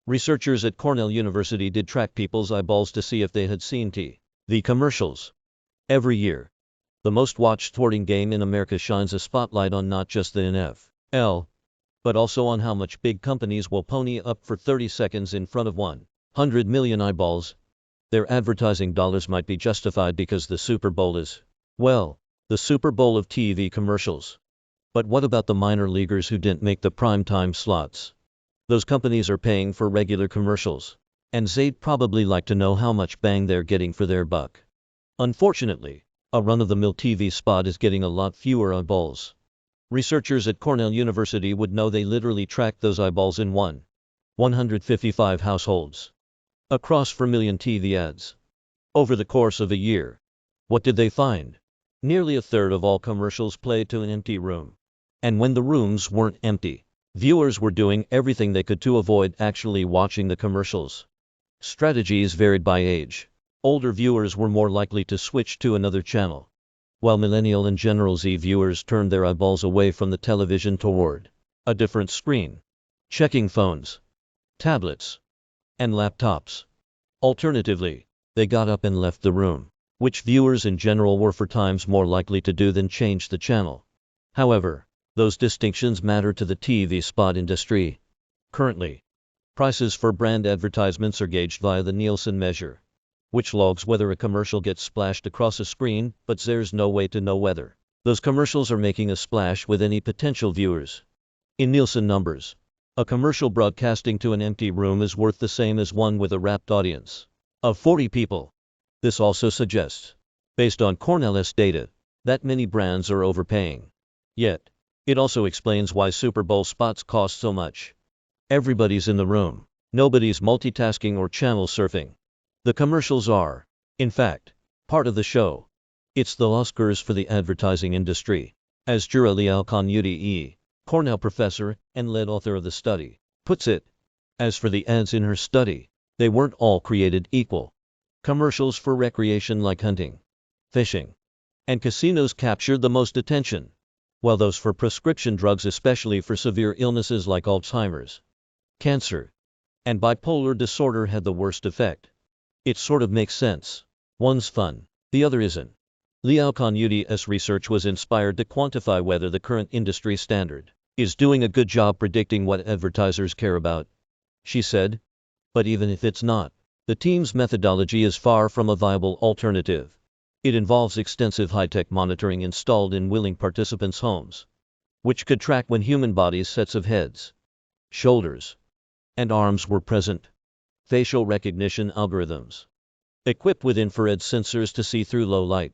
Researchers at Cornell University did track people's eyeballs to see if they had seen TV commercials. Every year, the most watched sporting game in America shines a spotlight on not just the NFL, but also on how much big companies will pony up for 30 seconds in front of 100 million eyeballs. Their advertising dollars might be justified because the Super Bowl is, well, the Super Bowl of TV commercials. But what about the minor leaguers who didn't make the primetime slots? Those companies are paying for regular commercials, and they'd probably like to know how much bang they're getting for their buck. Unfortunately, a run-of-the-mill TV spot is getting a lot fewer eyeballs. Researchers at Cornell University would know they literally tracked those eyeballs in 155 households across 4 million TV ads over the course of a year. What did they find? Nearly a third of all commercials played to an empty room. And when the rooms weren't empty, viewers were doing everything they could to avoid actually watching the commercials. Strategies varied by age. Older viewers were more likely to switch to another channel, while Millennial and General Z viewers turned their eyeballs away from the television toward a different screen, checking phones, tablets, and laptops. Alternatively, they got up and left the room, which viewers in general were 4 times more likely to do than change the channel. However, those distinctions matter to the TV spot industry. Currently, prices for brand advertisements are gauged via the Nielsen measure, which logs whether a commercial gets splashed across a screen, but there's no way to know whether those commercials are making a splash with any potential viewers. In Nielsen numbers, a commercial broadcasting to an empty room is worth the same as one with a rapt audience of 40 people. This also suggests, based on Cornell's data, that many brands are overpaying. Yet, it also explains why Super Bowl spots cost so much. Everybody's in the room. Nobody's multitasking or channel surfing. The commercials are, in fact, part of the show. It's the Oscars for the advertising industry. As Liaukonyte, Cornell professor and lead author of the study, puts it. As for the ads in her study, they weren't all created equal. Commercials for recreation like hunting, fishing, and casinos captured the most attention, while those for prescription drugs, especially for severe illnesses like Alzheimer's, cancer, and bipolar disorder, had the worst effect. It sort of makes sense. One's fun, the other isn't. Liaukonyte's research was inspired to quantify whether the current industry standard is doing a good job predicting what advertisers care about. She said, but even if it's not, the team's methodology is far from a viable alternative. It involves extensive high-tech monitoring installed in willing participants' homes, which could track when human bodies, sets of heads, shoulders, and arms were present. Facial recognition algorithms, equipped with infrared sensors to see through low light,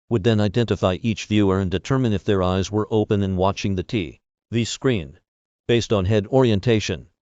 would then identify each viewer and determine if their eyes were open and watching the TV screen, based on head orientation.